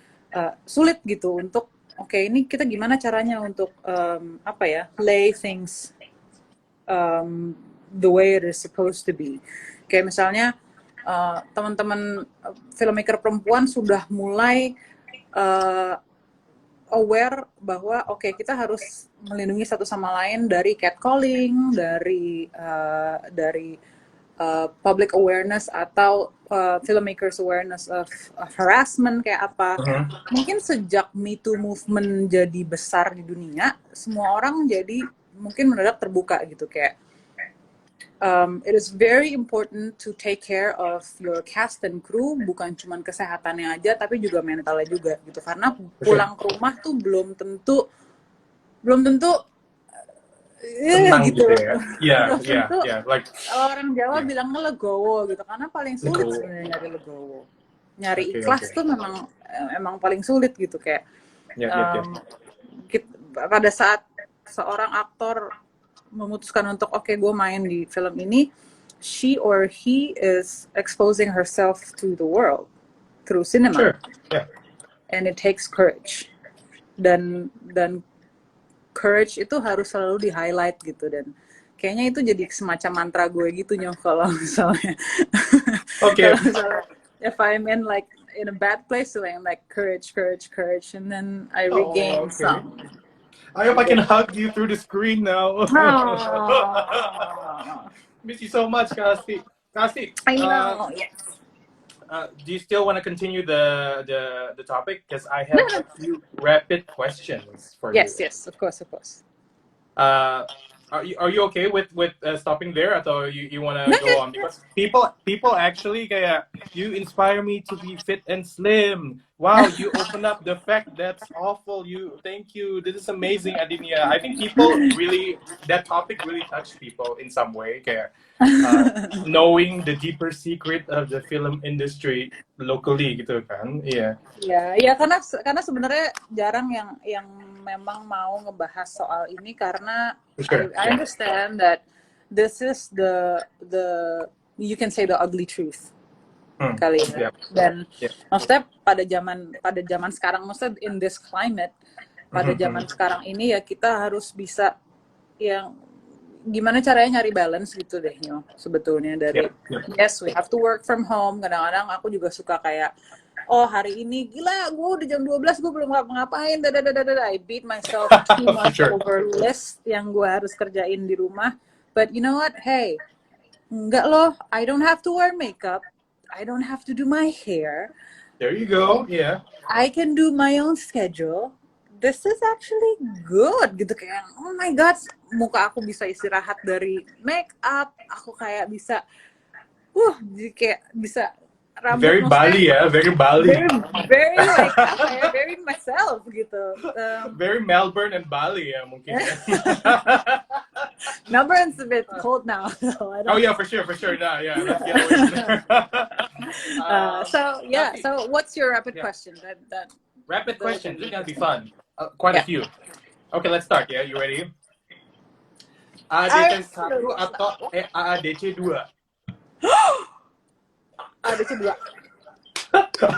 sulit gitu untuk ini kita gimana caranya untuk lay things the way it is supposed to be. Kayak misalnya teman-teman filmmaker perempuan sudah mulai aware bahwa kita harus melindungi satu sama lain dari catcalling, dari public awareness atau filmmakers awareness of harassment kayak apa. Mungkin sejak Me Too movement jadi besar di dunia, semua orang jadi mungkin mendadak terbuka gitu kayak it is very important to take care of your cast and crew, bukan cuma kesehatannya aja tapi juga mentalnya juga gitu, karena pulang ke rumah tuh belum tentu
tenang
gitu
ya. Yeah. Like
orang Jawa bilangnya legowo gitu, karena paling sulit sebenarnya nyari legowo, nyari ikhlas tuh memang paling sulit gitu kayak pada saat seorang aktor memutuskan untuk gue main di film ini, she or he is exposing herself to the world through cinema.
Sure. Yeah.
And it takes courage. Dan courage itu harus selalu di-highlight gitu, dan kayaknya itu jadi semacam mantra gue gitu kalau misalnya if I'm in a bad place, so I'm like courage, and then I regain some.
I hope I can hug you through the screen now. Miss you so much, Kasti.
I know. Yes.
Do you still want to continue the topic? Because I have a few rapid questions for you.
Yes, of course.
Are you okay with stopping there, or you want to go on? Because people actually kayak, you inspire me to be fit and slim. Wow, you open up the fact that's awful. Thank you. This is amazing, Adinia. I think that topic really touched people in some way. Kayak knowing the deeper secret of the film industry locally gitu kan. Iya.
Ya karena sebenarnya jarang yang memang mau ngebahas soal ini, karena I understand that this is the you can say the ugly truth kali ya.
Yeah.
Dan
Yeah.
maksudnya pada zaman sekarang, maksudnya in this climate, pada zaman sekarang ini ya kita harus bisa yang gimana caranya nyari balance gitu deh, sebetulnya dari yes we have to work from home. Kadang-kadang aku juga suka kayak hari ini gila gue udah jam 12 gue belum ngapa-ngapain, I beat myself too much over list yang gue harus kerjain di rumah. But you know what, hey, enggak loh, I don't have to wear makeup, I don't have to do my hair.
There you go. Yeah.
I can do my own schedule. This is actually good gitu, kayak oh my god, muka aku bisa istirahat dari make up, aku kayak bisa jadi kayak bisa rambut
Very Bali ya, very Bali.
Very like very myself gitu.
Very Melbourne and Bali ya mungkin.
Melbourne's a bit cold now. So
oh yeah, for sure. Nah, yeah.
So what's your rapid question? That
rapid question. This is gonna be fun. Quite a few. Okay, let's start. Yeah, you ready? AADC 1 atau AADC 2?
AADC 2.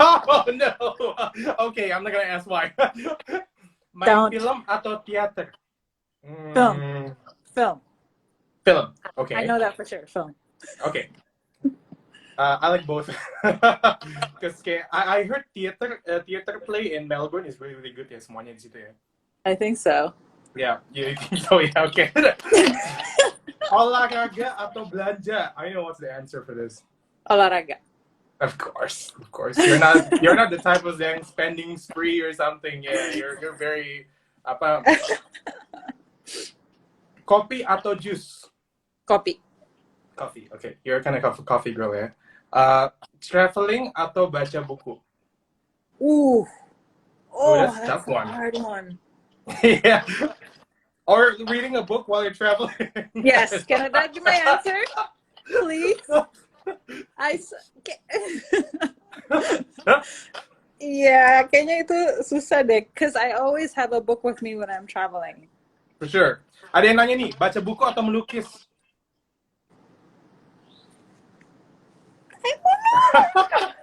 Oh no. Okay, I'm not gonna ask why. Main film atau teater? Film. Okay.
I know that for sure. Film.
Okay. I like both. Because I heard theater play in Melbourne is really really good ya, semuanya di situ ya.
I think so.
Yeah, you think so? Yeah, okay. Olahraga atau belanja? I know what's the answer for this.
Olahraga.
Of course. You're not the type of yang spending spree or something. Yeah, you're very apa? Kopi atau jus?
Kopi.
Coffee. Okay, you're kind of coffee girl ya. Traveling atau baca buku? That's a tough one.
Hard one.
Yeah. Or reading a book while you're traveling.
Yes. Can I give my answer? Please. Yeah, kayaknya itu susah deh. Cause I always have a book with me when I'm traveling.
For sure. Ada yang nanya nih, baca buku atau melukis?
I don't know.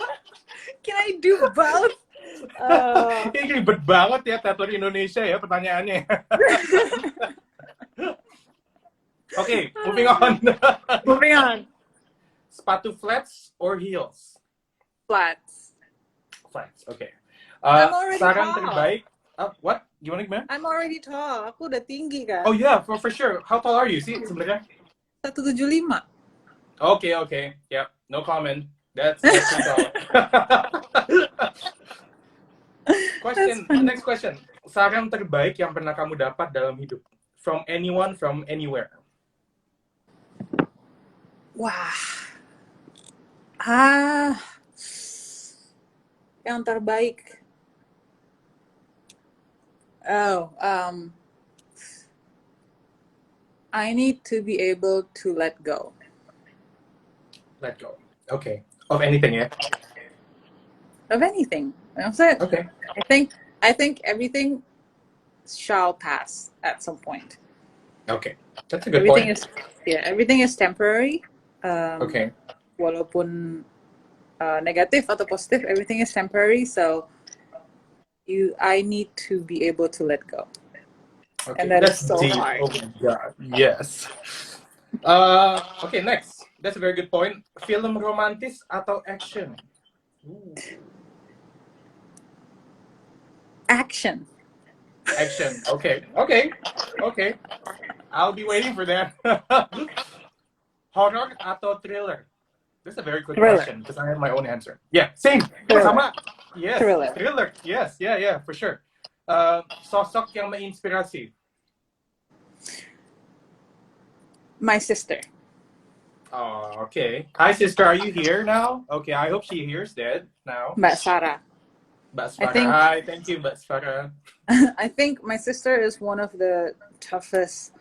Can I do both?
Ini ribet banget ya tato di Indonesia ya pertanyaannya. Okay, moving on. Sepatu flats or heels?
Flats.
Okay.
I'm already
saran
tall.
terbaik. What? Gimana?
I'm already tall. Aku udah tinggi kan.
Oh yeah, for sure. How tall are you sih sebenarnya?
175.
Okay. Yep. No comment. That's too tall. Next question. Saran terbaik yang pernah kamu dapat dalam hidup? From anyone, from anywhere?
Wah. Yang terbaik. I need to be able to let go.
Let go. Okay. Of anything, yeah?
Of anything. That's it.
Okay.
I think everything shall pass at some point.
Okay. That's a good point.
Everything is temporary.
Okay.
Walaupun negatif atau positif, everything is temporary. So I need to be able to let go.
Okay.
And that is so
deep.
hard.
Oh my God. Yes. Okay, next. That's a very good point. Film romantis atau action? Ooh.
Action.
Okay. I'll be waiting for that. Horror atau thriller? That's a very good question because I have my own answer. Yeah, same. Sama. Yes. Thriller. Yes. Yeah, for sure. Sosok yang menginspirasi?
My sister.
Oh, okay. Hi, sister. Are you here now? Okay, I hope she hears that now.
Mbak Sarah.
Hi, thank you, Mbak Sarah.
I think my sister is one of the toughest,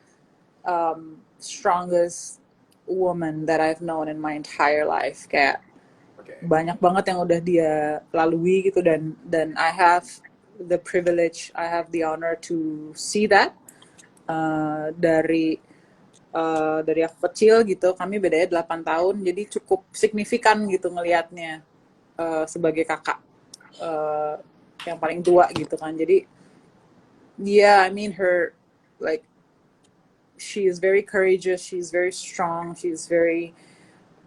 strongest woman that I've known in my entire life. Kayak banyak banget yang udah dia lalui gitu, dan I have the privilege, I have the honor to see that dari dari aku kecil gitu, kami bedanya 8 tahun, jadi cukup signifikan gitu ngelihatnya sebagai kakak yang paling tua gitu kan. Jadi yeah, I mean her like she is very courageous, she's very strong, she's very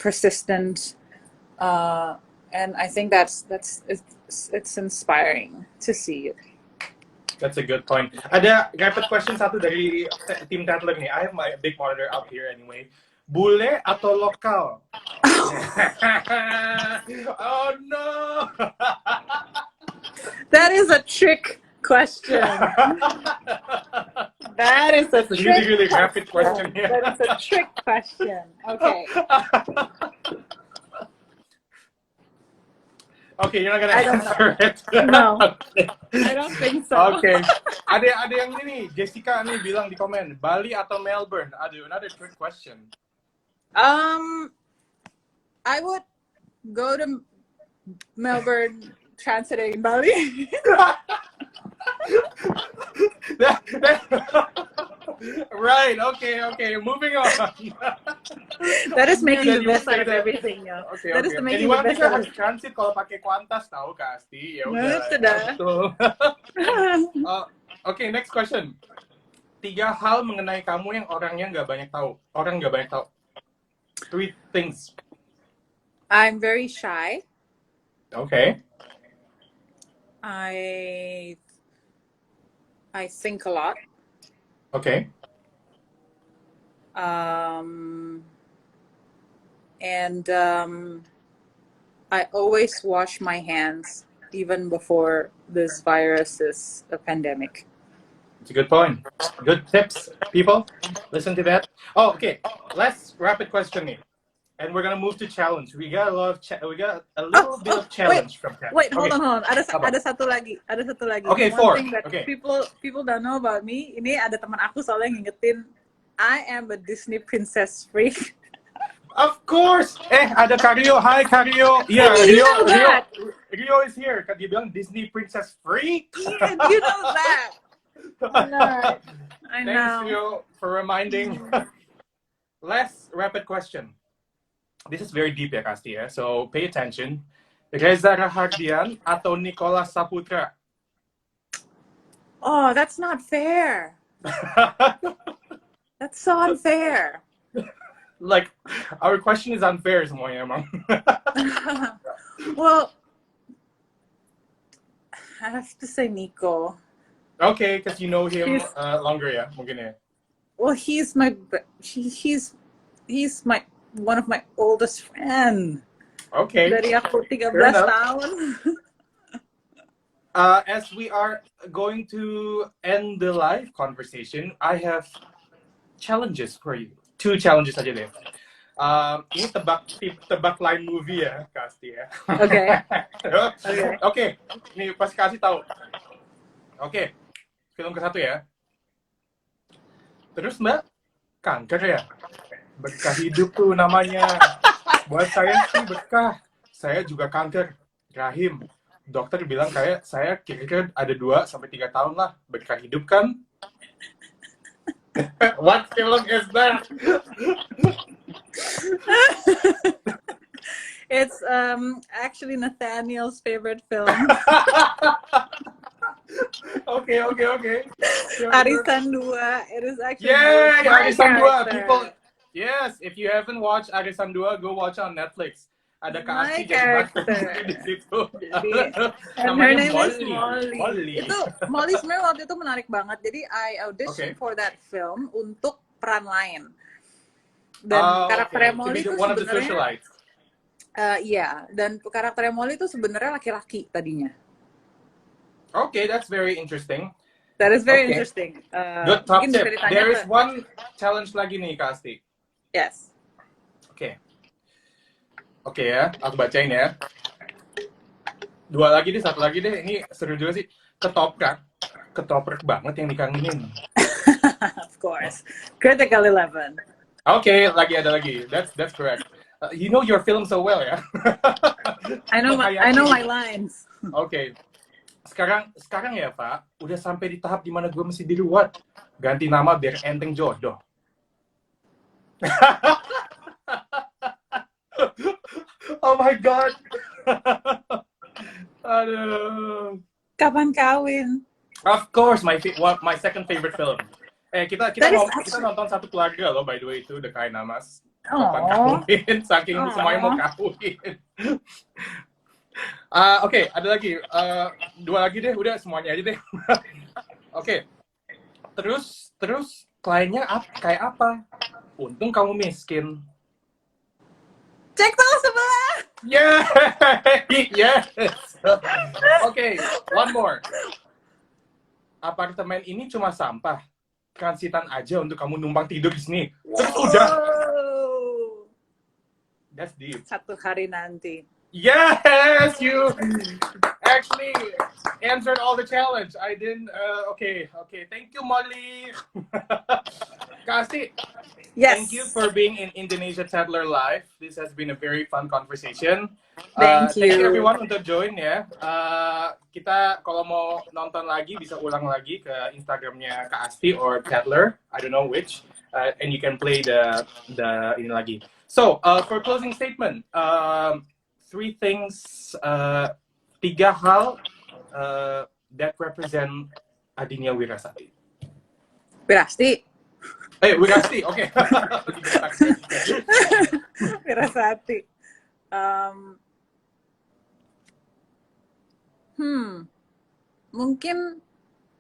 persistent, and I think it's inspiring to see it.
That's a good point. Ada rapid question satu dari tim Tatler nih. I have my big monitor up here anyway. Bule atau lokal? Oh no!
That is a trick question. That is a trick
really rapid question. Yeah.
That is a trick question. Okay.
Okay, you're not gonna
I don't
answer it.
No.
Okay.
I don't think so.
Okay. Ada yang ini Jessica nih bilang di komen, Bali atau Melbourne? Aduh, another trick question.
I would go to Melbourne, transiting Bali.
Right, okay, moving on.
That is making the
You
best
say
out of
that.
everything, ya.
Okay.
That is the making the
Anyone
best
bisa
out of
harus transit kalau pakai Qantas tahu Kasti. Ya
Nah,
udah.
sudah.
Betul. Okay, next question. 3 hal mengenai kamu yang orangnya nggak banyak tahu. Orang nggak banyak tahu. 3 things.
I'm very shy.
Okay.
I think a lot.
Okay.
And I always wash my hands even before this virus is a pandemic.
It's a good point. Good tips, people. Listen to that. Oh, okay. Last rapid question nih. And we're gonna move to challenge. We got a little bit of challenge from that.
Wait, hold
Okay.
on. Ada satu lagi.
Okay,
One
4.
thing that
Okay.
people don't know about me. Ini ada teman aku soalnya ngingetin. I am a Disney princess freak.
Of course. Ada Kario. Hi, Kario. Yeah,
You know that.
Rio is here. Dia bilang Disney princess freak.
Yeah, you know that. I know.
Thanks, Rio, for reminding. Last rapid question. This is very deep ya, Kasti ya. So pay attention. Reza Rahardian atau Nicholas Saputra?
Oh, that's not fair. That's so unfair.
Like, our question is unfair semuanya emang.
Well, I have to say Nico.
Okay, because you know him longer ya, mungkin ya.
Well, he's my one of my oldest friend.
Okay.
Dari aku 13
Fair enough.
tahun.
As we are going to end the live conversation, I have challenges for you. 2 challenges aja deh. Ini tebak line movie ya, Kasti ya.
Oke.
Oke. Nih pas kasih tahu. Oke. Film ke-1 ya. Terus Mbak, kanker ya? Berkah hidup tuh namanya. Buat saya sih berkah. Saya juga kanker rahim. Dokter bilang kayak saya kira-kira ada 2-3 tahun lah. Berkah hidup kan? What film is that?
It's actually Nathaniel's favorite film.
Okay.
Arisan 2. It is actually
Yay!
my
Arisan 2.
character.
People, yes, if you haven't watched Arisan 2, go watch on Netflix. Ada Kak
My
Asti jadi
character.
di situ.
And her
Namanya
name is Molly.
Molly.
Molly sebenarnya waktu itu menarik banget. Jadi I auditioned for that film untuk peran lain. Dan karakternya Molly itu
one of the
sebenarnya
socialites.
iya, dan karakternya Molly itu sebenarnya laki-laki tadinya.
Okay, that's very interesting.
That is very
Okay.
interesting.
Good top
Mungkin
tip.
bisa ditanya
There is
ke-
one challenge lagi nih, Kak Asti.
Yes.
Oke ya, aku bacain ya. 2 lagi deh, 1 lagi deh. Ini seru juga sih. Ketoprak banget yang dikangenin.
Of course. Critical 11.
Okay, ada lagi. That's correct. You know your film so well ya.
I know my lines.
Okay. Sekarang ya Pak, udah sampai di tahap dimana gue mesti diruat. Ganti nama biar enteng jodoh. Oh my god. Aduh.
Kapan kawin?
Of course, my second favorite film. Kita
That is
kita nonton satu keluarga loh, by the way, itu The Kind Namas. Kapan
Oh.
kawin, saking semuanya mau kawin. Oke, ada lagi. Dua lagi deh, udah semuanya aja deh. Oke. Terus kliennya kayak apa? Untung kamu miskin.
Cek toko sebelah.
Yeah! Yes! Oke, one more. Apartemen ini cuma sampah. Transitan aja untuk kamu numpang tidur di sini. Terus udah.
Wow.
That's deep.
Satu hari nanti.
Yes, you actually answered all the challenge. I didn't. Okay. Thank you, Molly. Kasi,
Yes.
thank you for being in Indonesia Tattler Live. This has been a very fun conversation.
Thank
Thank you
you.
everyone untuk join ya. Kita kalau mau nonton lagi bisa ulang lagi ke Instagramnya Kak Asti or Tattler. I don't know which. And you can play the ini lagi. So for closing statement, three things, tiga hal that represent Adinia Wirasati.
Wirasti.
Wirasti, oke.
Wirasati. Mungkin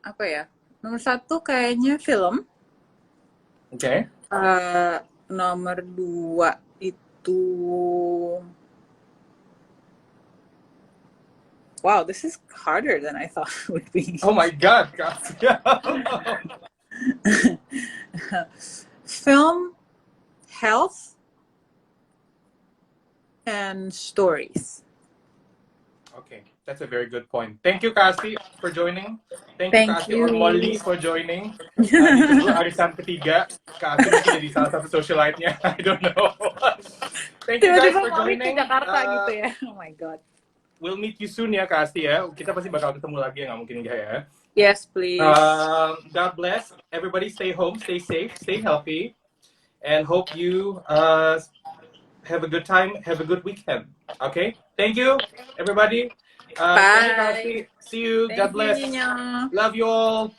apa ya? Nomor satu kayaknya film.
Oke.
Nomor dua itu, wow, this is harder than I thought it would be.
Oh my God, Kak.
Film, health, and stories.
Okay, that's a very good point. Thank you, Kasti, for joining. Thank you,
Thank
Kasti
you.
or Molly for joining. Itu arisan ketiga. Kasti mungkin jadi salah satu socialite-nya. I don't know. Thank you guys
Tiba-tiba
for
mau ke
joining.
Jakarta gitu ya. Oh my god.
We'll meet you soon ya, Kasti ya. Kita pasti bakal ketemu lagi ya, nggak mungkin enggak ya.
Yes, please.
God bless. Everybody stay home, stay safe, stay healthy. And hope you have a good time, have a good weekend. Okay? Thank you, everybody. Thank you,
Bye.
Kasti. See you. God
Thank
bless.
you, Nino.
Love you all.